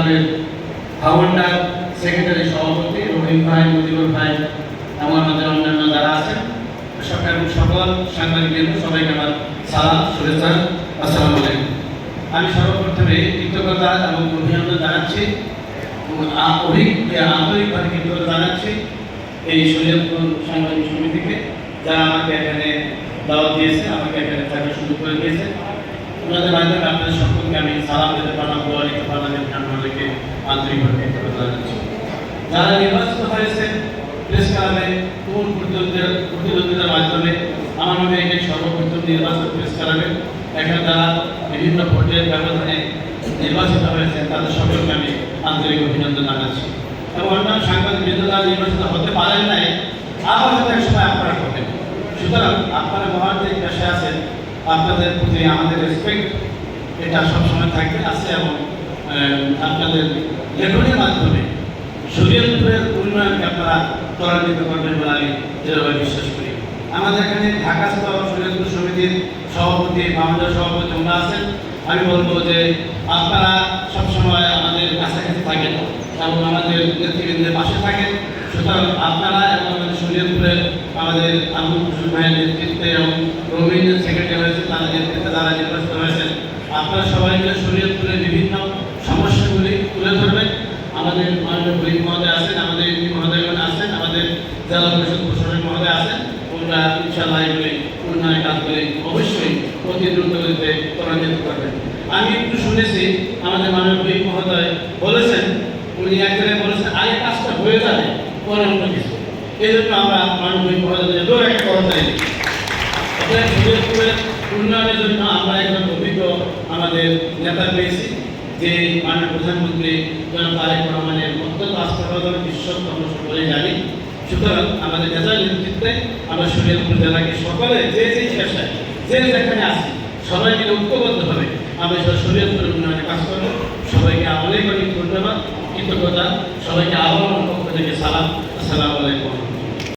ইউনিয়নের ভাবন্ডার সেক্রেটারি সভাপতি রহিম ভাই, মুজিবুর ভাই এবং আমাদের অন্যান্য যারা আছেন সকল সাংবাদিক সবাইকে আমার সালাম শুভেচ্ছা, আসসালামু আলাইকুম। আমি সর্বপ্রথমে কৃতজ্ঞতা এবং অভিনন্দন জানাচ্ছি, আন্তরিকভাবে কৃতজ্ঞতা জানাচ্ছি এই শরীয়তপুর সাংবাদিক সমিতিকে, যারা আমাকে এখানে দাওয়াত দিয়েছে, আমাকে এখানে থাকার সুযোগ করে দিয়েছে। ওনাদের মাধ্যমে আপনাদের সকলকে আমি সালাম দিতে পারলাম, দোয়া দিতে পারলাম, আপনাদেরকে আন্তরিকভাবে কৃতজ্ঞতা জানাচ্ছি। যারা নির্বাচিত হয়েছে প্রেস ক্লাবে কোন প্রতিদ্বন্দ্বিতার মাধ্যমে, আমার মনে হয় সর্বপ্রথম নির্বাচন প্রেস ক্লাবে এখানে যারা বিভিন্ন ভোটের ব্যবধানে নির্বাচিত হয়েছে তাদের সকলকে আমি আন্তরিক অভিনন্দন জানাচ্ছি। এবং অন্যান্য সাংবাদিক যারা নির্বাচিত হতে পারেন নাই, আবার হয়তো এক সময় আপনারা হবেন। সুতরাং আপনারা মহান যে পেশায় আছেন, আপনাদের প্রতি আমাদের রেসপেক্ট এটা সবসময় থাকবে আছে, এবং আপনাদের লেখনের মাধ্যমে শরীয়তপুরের উন্নয়নকে আপনারা ত্বরান্বিত করবেন বলে আমি দৃঢ়ভাবে বিশ্বাস করি। আমাদের এখানে ঢাকা শরীয়তপুর সমিতির সভাপতি, ভাবন্ডার সভাপতি ওনারা আছেন। আমি বলবো যে আপনারা সবসময় আমাদের কাছাকাছি থাকেন এবং আমাদের নেতৃবৃন্দের পাশে থাকেন। সুতরাং আপনারা এবং আমাদের শরীয়তপুরের আমাদের আবুল হোসেন ভাইয়ের নেতৃত্বে এবং রবীন্দ্র সেক্রেটারি হয়েছে তাদের নেতৃত্বে যারা নির্বাচিত হয়েছেন, আপনারা সবাই মিলে শরীয়তপুরের বিভিন্ন সমস্যাগুলি তুলে ধরবেন। আমাদের মাননীয় শহীদ মহোদয় আছেন, আমাদের এমপি মহোদয়গণ আছেন, আমাদের জেলা পরিষদ প্রশাসক মহোদয় আছেন। ওনারা ইনশাআল্লাহ এগুলি উন্নয়নের কাজগুলি অবশ্যই অতি দ্রুত গতিতে ত্বরান্বিত করবেন। আমি একটু শুনেছি আমাদের মাননীয় শহীদ মহোদয় বলেছেন, উনি এক জায়গায় বলেছেন আগে কাজটা হয়ে যাবে পরে অন্য কিছু। এই জন্য আমরা মাননীয় শহীদ মহোদয় জোর একটা কথা চাই। শরীয়তপুরের উন্নয়নের জন্য আমরা একজন অভিজ্ঞ আমাদের নেতা পেয়েছি, যে মাননীয় প্রধানমন্ত্রী জনাব তারেক রহমানের অত্যন্ত আস্থাভাজন বিশ্বস্ত আমরা সকলে জানি। সুতরাং আমাদের নেতার নেতৃত্বে আমরা শরীয়তপুর জেলাকে সকলে যে পেশায় যে যেখানে আছি সবাই মিলে ঐক্যবদ্ধভাবে আমরা শরীয়তপুরের উন্নয়নে কাজ করব। সবাইকে অনেক অনেক ধন্যবাদ, কৃতজ্ঞতা, সবাইকে আবার পক্ষ থেকে সালাম, আসসালামু আলাইকুম।